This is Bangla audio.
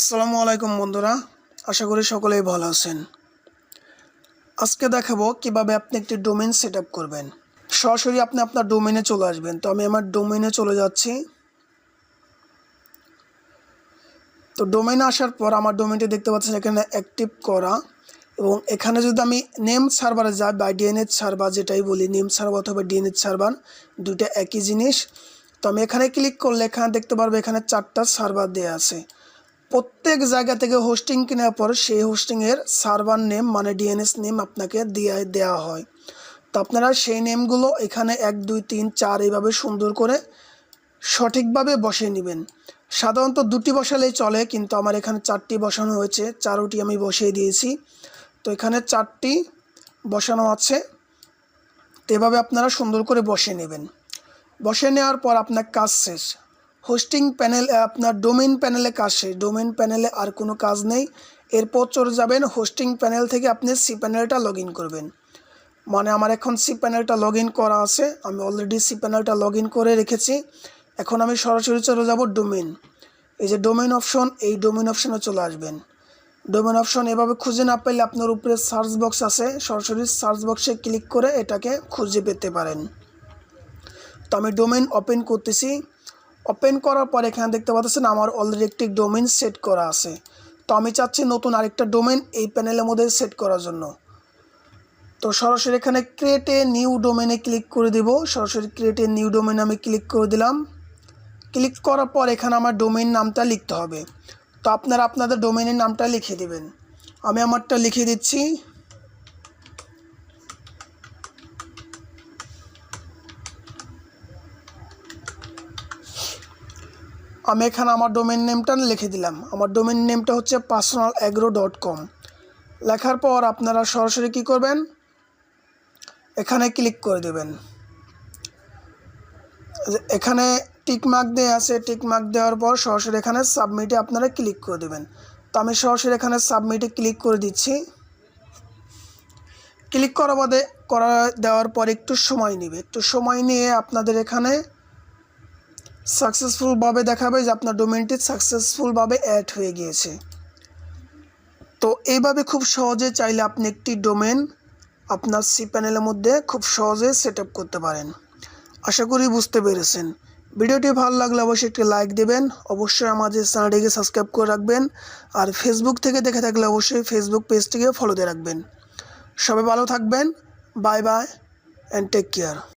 আসসালামু আলাইকুম বন্ধুরা, আশা করি সকলেই ভালো আছেন। আজকে দেখাবো কিভাবে আপনি একটি ডোমেইন সেট আপ করবেন। সরাসরি আপনি আপনার ডোমেইনে চলে আসবেন। তো আমি আমার ডোমেইনে চলে যাচ্ছি। তো ডোমেইনে আসার পর আমার ডোমেইনটি দেখতে পাচ্ছেন এখানে অ্যাক্টিভ করা, এবং এখানে যদি আমি নেম সার্ভারে যাই বা ডিএনএস সার্ভার যেটাই বলি, নেম সার্ভার অথবা ডিএনএস সার্ভার দুইটা একই জিনিস। তো আমি এখানে ক্লিক করলে এখানে দেখতে পারবো এখানে 4টা সার্ভার দেওয়া আছে। প্রত্যেক জায়গা থেকে হোস্টিং কেনার পর সেই হোস্টিংয়ের সার্ভার নেম মানে ডিএনএস নেম আপনাকে দেওয়া হয়। তো আপনারা সেই নেমগুলো এখানে 1 2 3 4 এইভাবে সুন্দর করে সঠিকভাবে বসিয়ে নেবেন। সাধারণত 2টি বসালেই চলে, কিন্তু আমার এখানে 4টি বসানো হয়েছে, 4টি আমি বসিয়ে দিয়েছি। তো এখানে 4টি বসানো আছে। তো এভাবে আপনারা সুন্দর করে বসিয়ে নেবেন। বসিয়ে নেওয়ার পর আপনার কাজ শেষ। হোস্টিং প্যানেল আপনার ডোমেইন প্যানেলে কাজ শেষ। ডোমেইন প্যানেলে আর কোনো কাজ নেই। এরপর চলে যাবেন হোস্টিং প্যানেল থেকে আপনি সি প্যানেলটা লগ ইন করবেন। মানে আমার এখন সি প্যানেলটা লগ ইন করা আছে, আমি অলরেডি সি প্যানেলটা লগ ইন করে রেখেছি। এখন আমি সরাসরি চলে যাব ডোমেইন। এই যে ডোমেইন অপশন, এই ডোমেইন অপশনে চলে আসবেন। ডোমেইন অপশন এভাবে খুঁজে না পেলে আপনার উপরে সার্চ বক্স আছে, সরাসরি সার্চ বক্সে ক্লিক করে এটাকে খুঁজে পেতে পারেন। তো আমি ডোমেইন ওপেন করতেছি। ওপেন করার পর এখানে দেখতে পাচ্ছেন আমার অলরেডি একটি ডোমেইন সেট করা আছে। তো আমি চাচ্ছি নতুন আরেকটা ডোমেইন এই প্যানেলের মধ্যে সেট করার জন্য। তো সরাসরি এখানে ক্রিয়েট এ নিউ ডোমেইনে ক্লিক করে দেব। সরাসরি ক্রিয়েট এ নিউ ডোমেইনে আমি ক্লিক করে দিলাম। ক্লিক করার পর এখানে আমার ডোমেইন নামটা লিখতে হবে। তো আপনারা আপনাদের ডোমেইনের নামটা লিখে দিবেন। আমি আমারটা লিখে দিচ্ছি। আমি এখানে আমার ডোমেইন নেমটা লিখে দিলাম। আমার ডোমেইন নেমটা হচ্ছে personalagro.com। লেখার পর আপনারা সরাসরি কী করবেন, এখানে ক্লিক করে দেবেন। এখানে টিকমার্ক দেওয়া আছে, টিকমার্ক দেওয়ার পর সরাসরি এখানে সাবমিটে আপনারা ক্লিক করে দেবেন। তো আমি সরাসরি এখানে সাবমিটে ক্লিক করে দিচ্ছি। ক্লিক করা দেওয়ার পর একটু সময় নেবে। একটু সময় নিয়ে আপনাদের এখানে সাকসেসফুলভাবে দেখাবে যে আপনার ডোমেইনটি সাকসেসফুলভাবে অ্যাড হয়ে গিয়েছে। তো এইভাবে খুব সহজে চাইলে আপনি একটি ডোমেইন আপনার সি প্যানেলের মধ্যে খুব সহজে সেট আপ করতে পারেন। আশা করি বুঝতে পেরেছেন। ভিডিওটি ভালো লাগলে অবশ্যই একটি লাইক দেবেন। অবশ্যই আমাদের চ্যানেলটিকে সাবস্ক্রাইব করে রাখবেন। আর ফেসবুক থেকে দেখে থাকলে অবশ্যই ফেসবুক পেজটিকে ফলো দিয়ে রাখবেন। সবাই ভালো থাকবেন। Bye bye and take care.